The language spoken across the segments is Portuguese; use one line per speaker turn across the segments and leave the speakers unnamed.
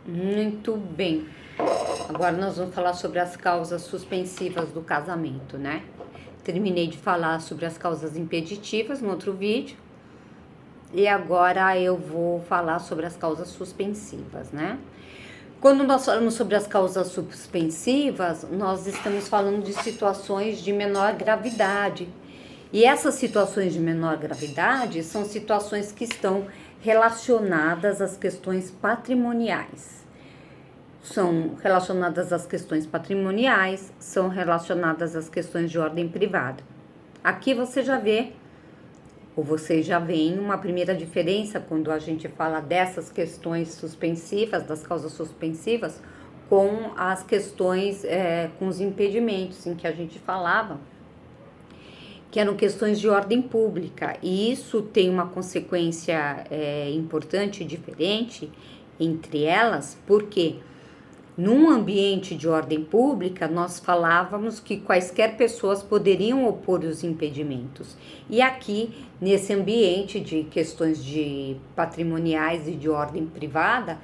Muito bem. Agora nós vamos falar sobre as causas suspensivas do casamento, né? Terminei de falar sobre as causas impeditivas no outro vídeo. E agora eu vou falar sobre as causas suspensivas, né? Quando nós falamos sobre as causas suspensivas, nós estamos falando de situações de menor gravidade. E essas situações de menor gravidade são situações que estão relacionadas às questões patrimoniais. São relacionadas às questões patrimoniais, são relacionadas às questões de ordem privada. Aqui você já vê, ou vocês já veem, uma primeira diferença quando a gente fala dessas questões suspensivas, das causas suspensivas, com as questões, com os impedimentos, em que a gente falava, que eram questões de ordem pública. E isso tem uma consequência importante e diferente entre elas, porque num ambiente de ordem pública, nós falávamos que quaisquer pessoas poderiam opor os impedimentos. E aqui, nesse ambiente de questões de patrimoniais e de ordem privada,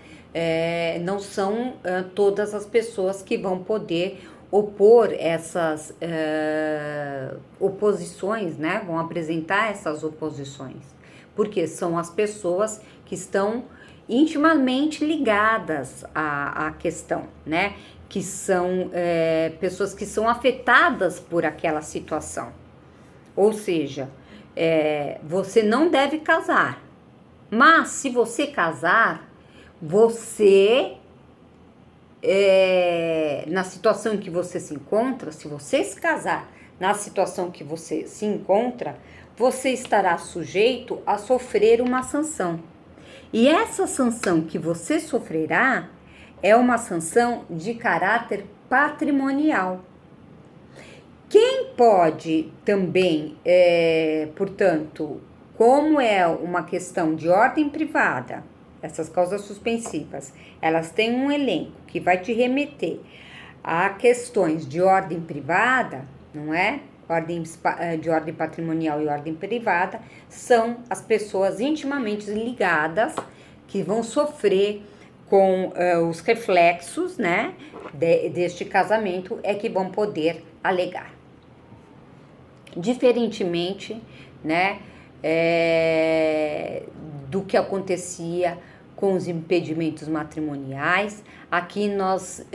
não são todas as pessoas que vão poder opor essas oposições, né? Vão apresentar essas oposições. Porque são as pessoas que estão intimamente ligadas à questão, né? Que são pessoas que são afetadas por aquela situação. Ou seja, você não deve casar, mas se você casar, você, na situação em que você se encontra, se você se casar na situação que você se encontra, você estará sujeito a sofrer uma sanção. E essa sanção que você sofrerá é uma sanção de caráter patrimonial. Quem pode também, portanto, como é uma questão de ordem privada, essas causas suspensivas, elas têm um elenco que vai te remeter a questões de ordem privada, não é? De ordem patrimonial e ordem privada, são as pessoas intimamente ligadas que vão sofrer com os reflexos, né, deste casamento, é que vão poder alegar. Diferentemente, né, do que acontecia com os impedimentos matrimoniais, aqui nós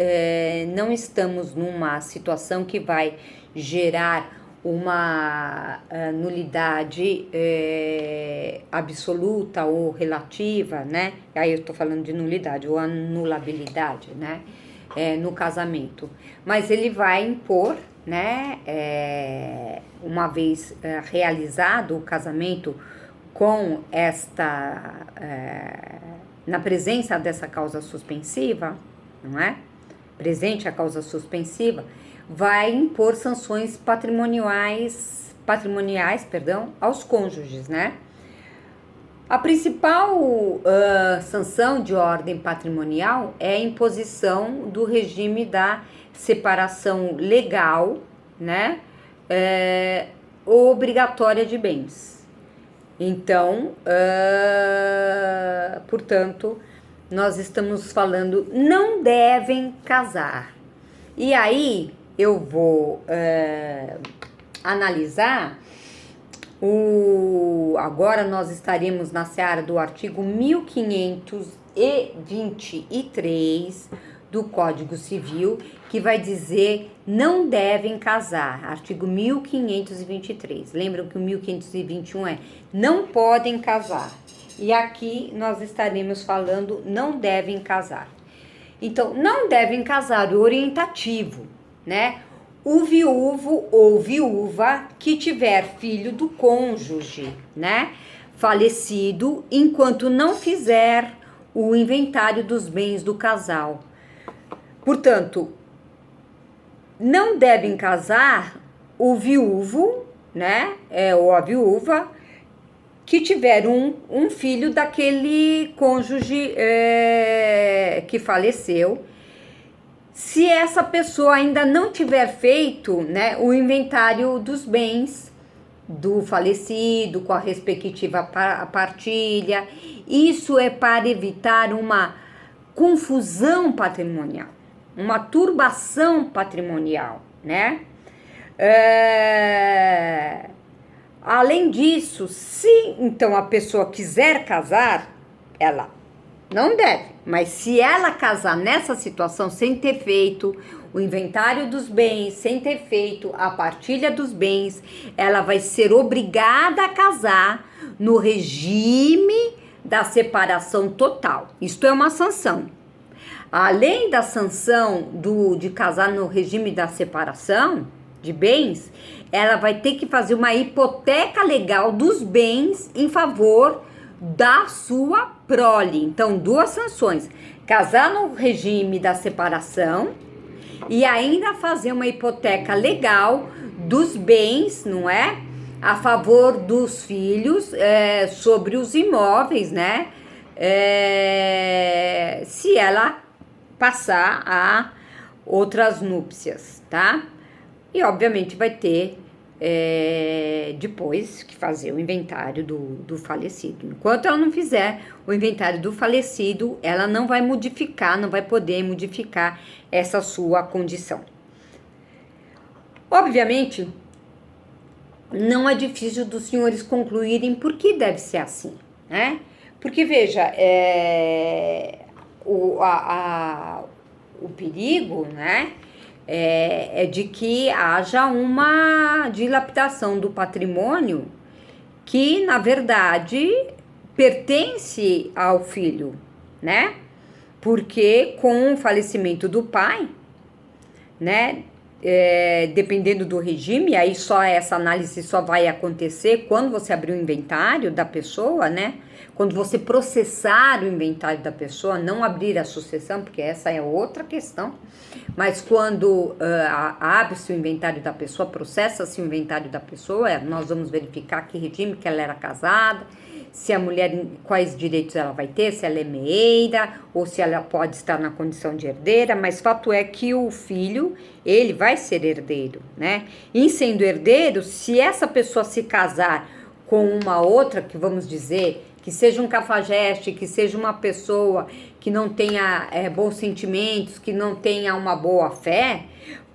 não estamos numa situação que vai gerar uma nulidade absoluta ou relativa, né? Aí eu estou falando de nulidade ou anulabilidade, né? No casamento. Mas ele vai impor, né? Uma vez realizado o casamento com esta, na presença dessa causa suspensiva, não é? Presente a causa suspensiva, vai impor sanções patrimoniais, aos cônjuges, né? A principal sanção de ordem patrimonial é a imposição do regime da separação legal, né? Obrigatória de bens. Então, portanto, nós estamos falando, não devem casar. E aí, eu vou analisar, agora nós estaremos na seara do artigo 1523 do Código Civil, que vai dizer não devem casar, artigo 1523. Lembram que o 1521 não podem casar. E aqui nós estaremos falando não devem casar. Então, não devem casar o orientativo, né? O viúvo ou viúva que tiver filho do cônjuge, né? Falecido, enquanto não fizer o inventário dos bens do casal. Portanto, não devem casar o viúvo, né? Ou a viúva que tiver um filho daquele cônjuge que faleceu, se essa pessoa ainda não tiver feito, né, o inventário dos bens do falecido, com a respectiva partilha. Isso é para evitar uma confusão patrimonial, uma turbação patrimonial, né? Além disso, se então a pessoa quiser casar, ela não deve, mas se ela casar nessa situação sem ter feito o inventário dos bens, sem ter feito a partilha dos bens, ela vai ser obrigada a casar no regime da separação total. Isto é uma sanção. Além da sanção de casar no regime da separação de bens, ela vai ter que fazer uma hipoteca legal dos bens em favor da sua prole. Então, duas sanções: casar no regime da separação e ainda fazer uma hipoteca legal dos bens, não é? A favor dos filhos, sobre os imóveis, né? Se ela passar a outras núpcias, tá? E obviamente vai ter depois que fazer o inventário do falecido. Enquanto ela não fizer o inventário do falecido, ela não vai modificar, não vai poder modificar essa sua condição. Obviamente, não é difícil dos senhores concluírem por que deve ser assim, né? Porque, veja, o perigo, né, é de que haja uma dilapidação do patrimônio que, na verdade, pertence ao filho, né? Porque com o falecimento do pai, né, dependendo do regime, aí só essa análise só vai acontecer quando você abrir o inventário da pessoa, né? Quando você processar o inventário da pessoa, não abrir a sucessão, porque essa é outra questão, mas quando abre-se o inventário da pessoa, processa-se o inventário da pessoa, nós vamos verificar que regime que ela era casada, se a mulher, quais direitos ela vai ter, se ela é meeira ou se ela pode estar na condição de herdeira, mas fato é que o filho, ele vai ser herdeiro, né? E sendo herdeiro, se essa pessoa se casar com uma outra, que vamos dizer, que seja um cafajeste, que seja uma pessoa que não tenha bons sentimentos, que não tenha uma boa fé,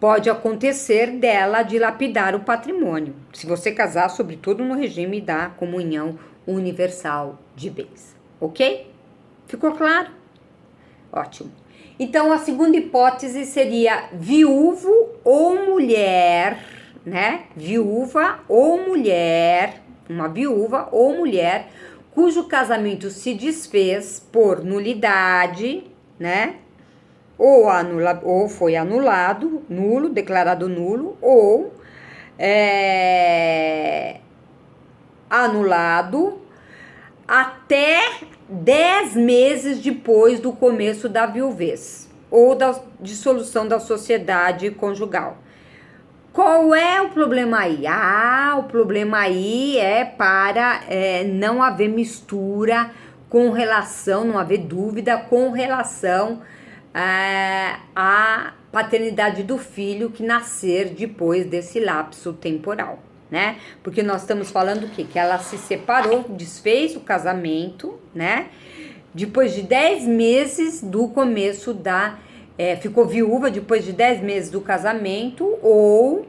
pode acontecer dela dilapidar o patrimônio, se você casar, sobretudo no regime da comunhão universal de bens, ok? Ficou claro? Ótimo. Então, a segunda hipótese seria viúvo ou mulher, né? Viúva ou mulher, uma viúva ou mulher, cujo casamento se desfez por nulidade, né? Ou foi anulado, nulo, declarado nulo, ou anulado até 10 meses depois do começo da viuvez ou da dissolução da sociedade conjugal. Qual é o problema aí? O problema aí é para não haver mistura com relação, não haver dúvida com relação à paternidade do filho que nascer depois desse lapso temporal, né? Porque nós estamos falando o quê? Que ela se separou, desfez o casamento, né? Depois de 10 meses do começo ficou viúva depois de 10 meses do casamento, ou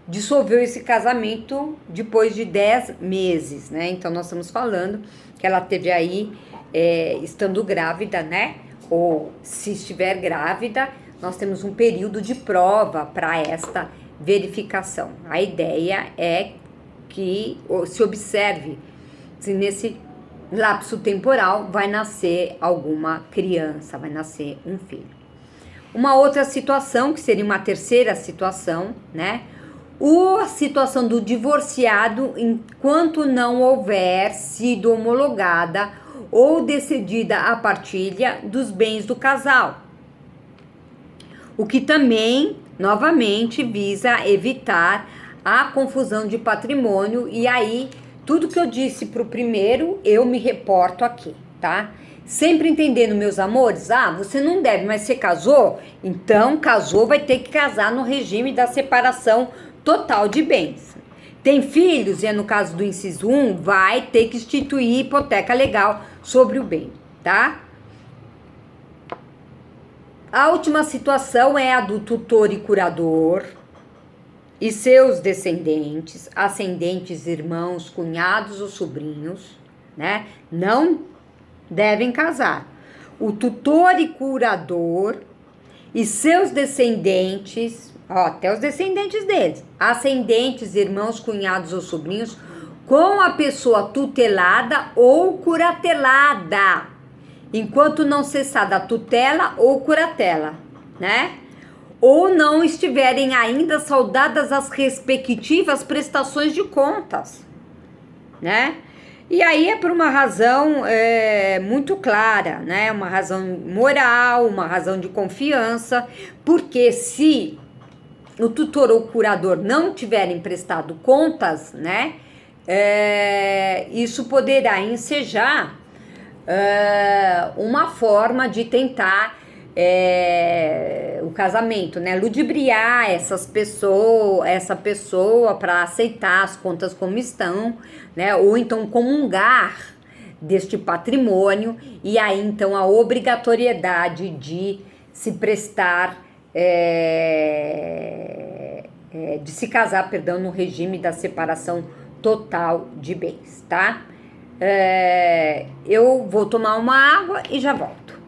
dissolveu esse casamento depois de 10 meses, né? Então, nós estamos falando que ela teve aí, estando grávida, né? Ou se estiver grávida, nós temos um período de prova para esta verificação. A ideia é que se observe se nesse lapso temporal vai nascer alguma criança, vai nascer um filho. Uma outra situação, que seria uma terceira situação, né? A situação do divorciado enquanto não houver sido homologada ou decidida a partilha dos bens do casal. O que também, novamente, visa evitar a confusão de patrimônio. E aí, tudo que eu disse para o primeiro, eu me reporto aqui, tá? Sempre entendendo, meus amores, você não deve, mas você casou? Então, casou, vai ter que casar no regime da separação total de bens. Tem filhos, e no caso do inciso 1, vai ter que instituir hipoteca legal sobre o bem, tá? A última situação é a do tutor e curador e seus descendentes, ascendentes, irmãos, cunhados ou sobrinhos, né? Não devem casar. O tutor e curador e seus descendentes, ó, até os descendentes deles, ascendentes, irmãos, cunhados ou sobrinhos, com a pessoa tutelada ou curatelada, enquanto não cessar a tutela ou curatela, né? Ou não estiverem ainda saudadas as respectivas prestações de contas, né? E aí é por uma razão muito clara, né? Uma razão moral, uma razão de confiança, porque se o tutor ou curador não tiverem prestado contas, né? Isso poderá ensejar uma forma de tentar o casamento, né? Ludibriar essa pessoa para aceitar as contas como estão, né? Ou então comungar deste patrimônio, e aí então a obrigatoriedade de se prestar, de se casar, perdão, no regime da separação total de bens, tá? Eu vou tomar uma água e já volto.